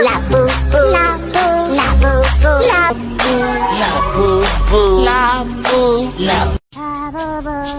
La boo boo. La boo. La boo boo. La boo. La boo boo. La boo. La boo boo.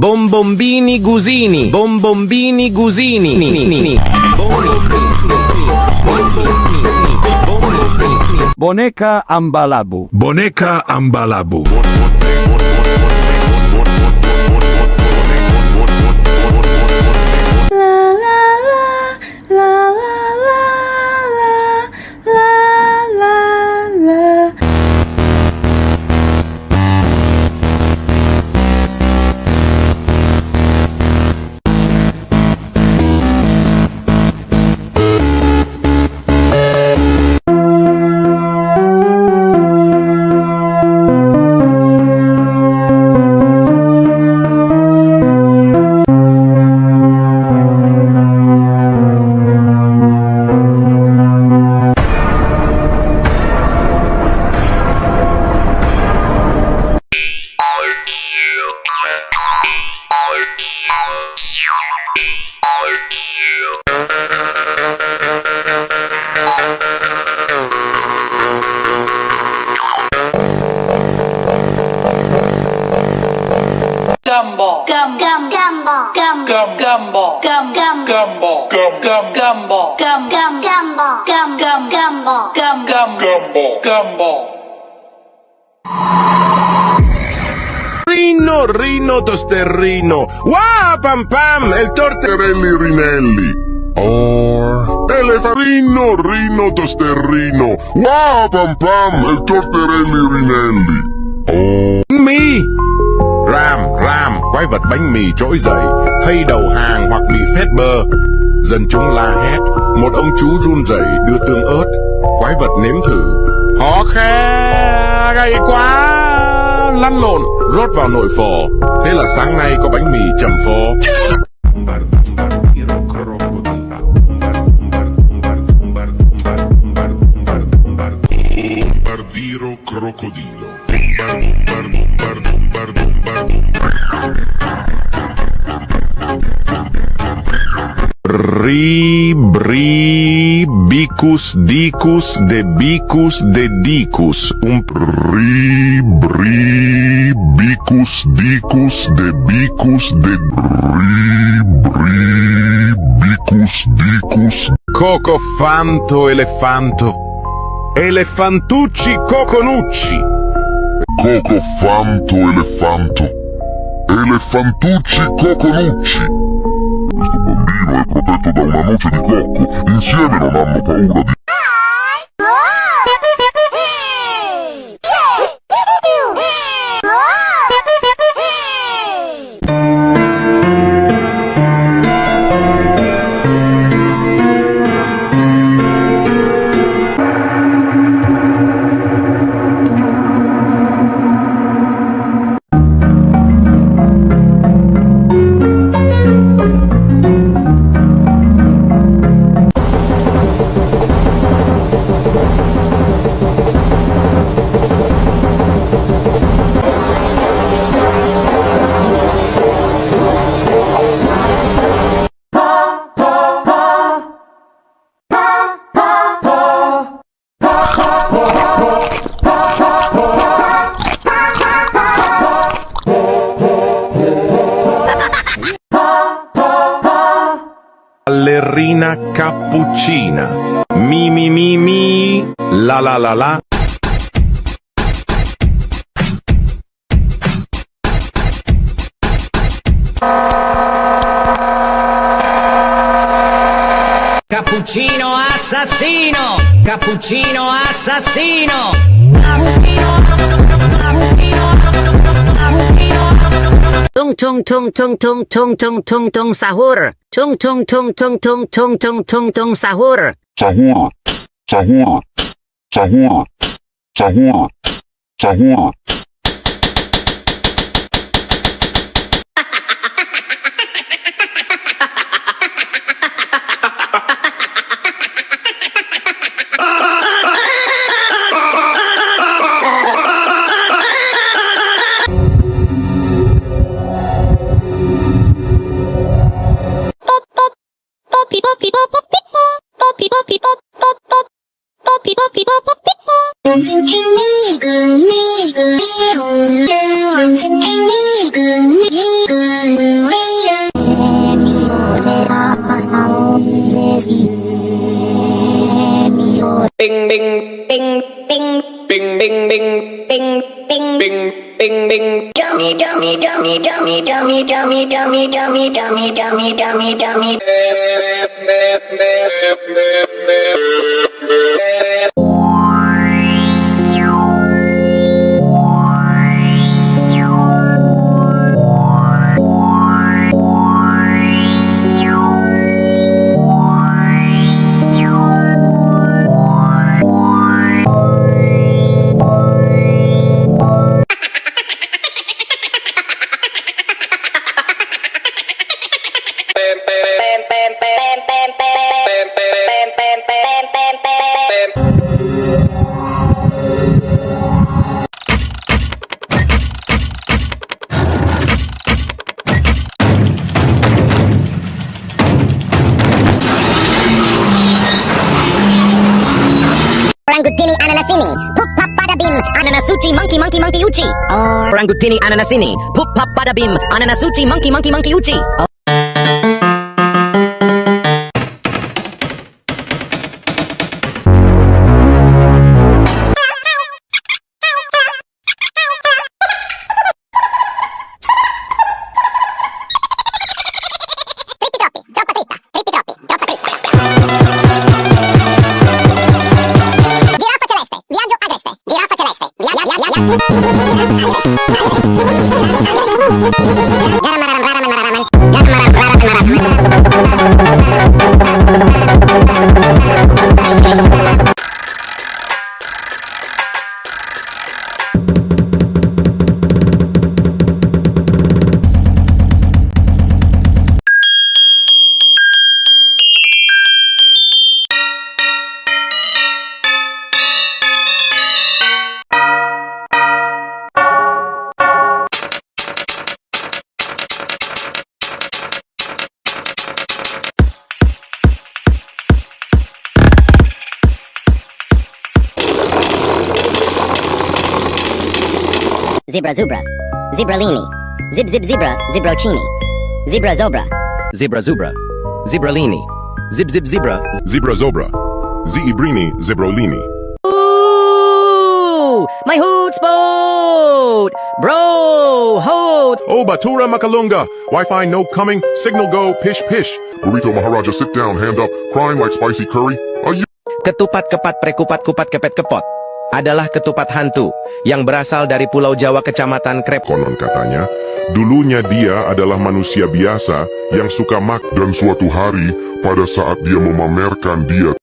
Bombombini gusini, bombombini gusini. Boneka ambalabu. Boneka ambalabu. Gumball. Gumball. Gumball. Gumball. Gumball. Rino tosterrino. Wow, pam pam, el torterelli rinelli. Oh, elefarino, rino tosterrino. Wow, pam pam, el torterelli rinelli. Oh, Mì Ram, quái vật bánh mì trỗi dậy, hay đầu hàng hoặc bị phết bơ. Dân chúng la hét. Một ông chú run rẩy đưa tương ớt. Quái vật nếm thử. Khó khe, gay quá. Lăn lộn, rót vào nồi phò. Thế là sáng nay có bánh mì chầm phó. Bombardiro crocodilo. Bicus dicus de bicus de dicus. Bicus dicus de bicus de bicus dicus. Cocofanto elefanto. Elefantucci coconucci. Cocofanto elefanto. Elefantucci coconucci. Questo bambino è protetto da una noce di cocco. Insieme non hanno paura di... Ballerina cappuccina. Mi mi mi mi. La la la la. Cappuccino assassino! Cappuccino assassino! Cappuccino! Tung tung tung tung tung tung tung tung tung sahur. Tung tung tung tung tung tung tung tung tung sahur. Sahur. Sahur. Sahur. Sahur. Sahur. Bing bing bing bing bing bing bing bing bing bing bing bing. Dummy dummy dummy dummy dummy dummy dummy dummy dummy dummy dummy dummy. Orangutini ananasini, poop pop bada bim, ananasuchi monkey monkey monkey uchi. Orangutini ananasini. Poop pop bada bim. Ananasuchi monkey monkey monkey uchi. Giraffa celeste, Zebra zubra. Zebralini. Zib zib zebra. Zebrocini. Zebra zobra. Zebra zubra. Zebralini. Zib zib zebra. Zebra Zobra. Zibrini Zebrolini. Ooh! My hoots boat! Bro! Hoot! Oh, Batura Makalunga. Wi-Fi no coming. Signal go. Pish pish. Burrito Maharaja, sit down. Hand up. Crying like spicy curry. Are you? Ketupat kepat prekupat kupat kepet kepot adalah ketupat hantu yang berasal dari Pulau Jawa Kecamatan Krep. Konon katanya, dulunya dia adalah manusia biasa yang suka makan. Dan suatu hari, pada saat dia memamerkan dia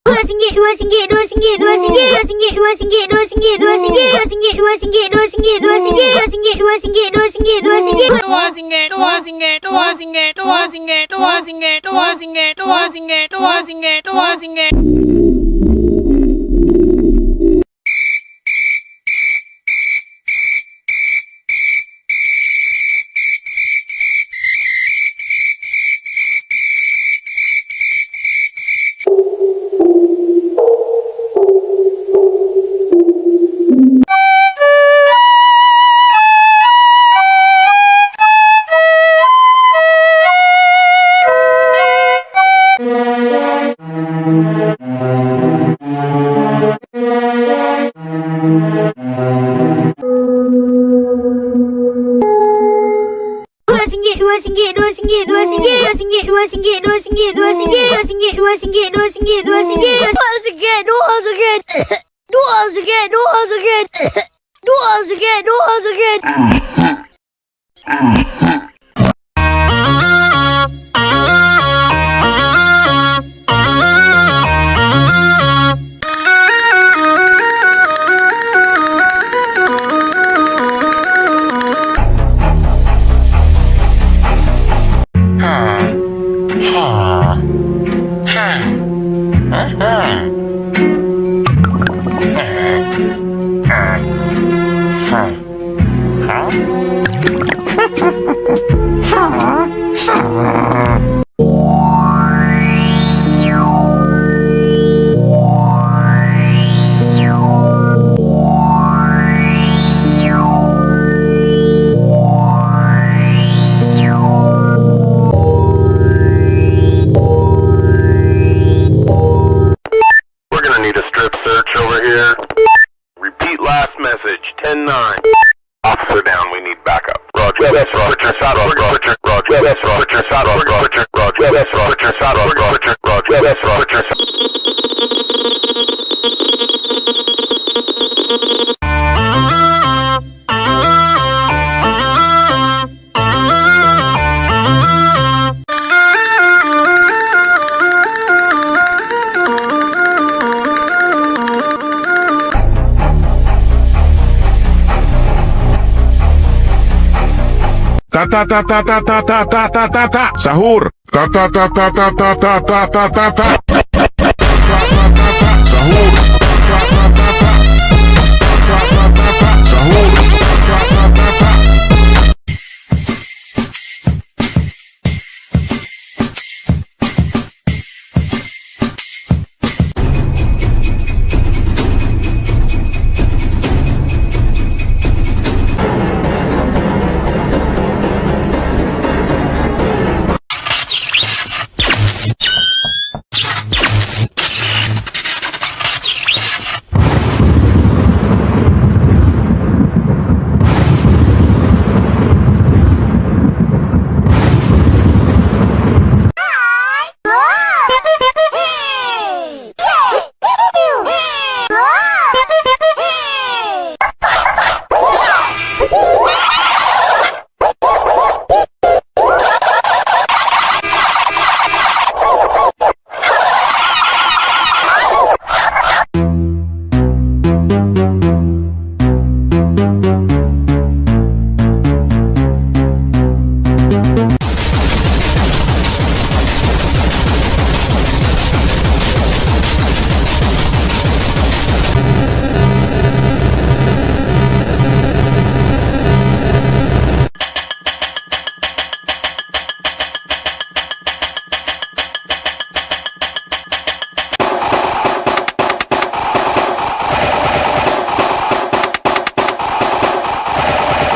ta ta ta ta ta ta ta ta ta ta sahur ta ta ta ta ta ta ta ta ta ta ta sahur ta ta ta ta sahur ta ta ta ta.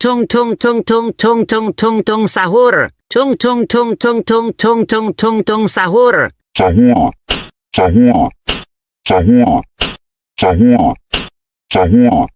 Tung tung tung tung tung tung tung tung tung sahur. Tung tung tung tung tung tung tung tung tung sahur. Sahur. Sahur. Sahur. Sahur. Sahur.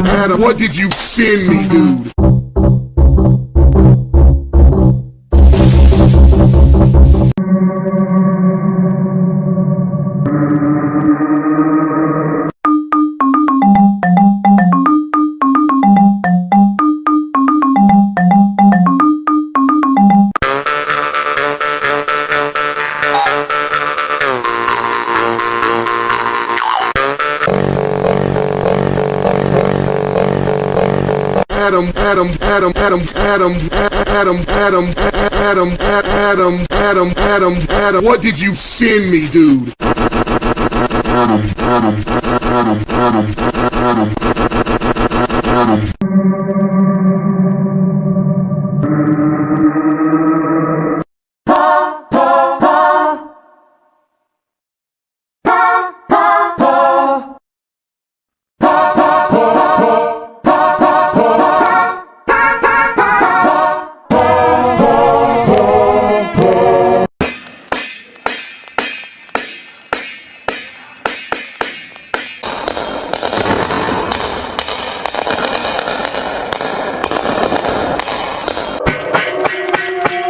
Adam, what did you send me, dude? Adam, what did you send me, dude?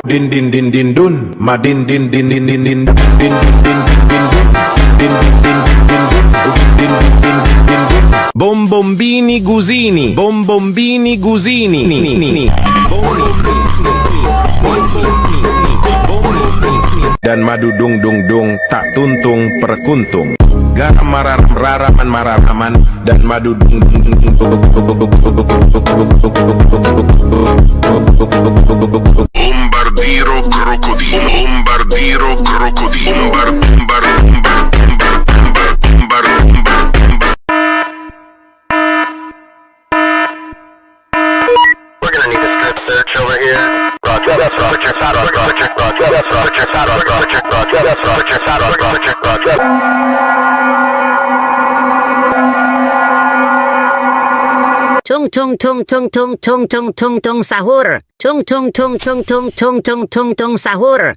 Din din din din dun, ma din din din din din din din din din din din din din. Bombombini gusini, bombombini gusini. Dan madu dung dung dung tak tuntung perkuntung. Garam mararam raraman mararaman dan madu dung dung dung. Bombardiro crocodilo, bombardiro crocodilo, umbar. We're gonna need a strip search over here. Roger, that's Roger, Roger, Roger, Roger, that's Roger, Roger, Roger, Roger, that's Roger, Roger, Roger. Tung tung tung tung tung tung tung tung tung sahur. Tung tung tung tung tung tung tung tung tung sahur.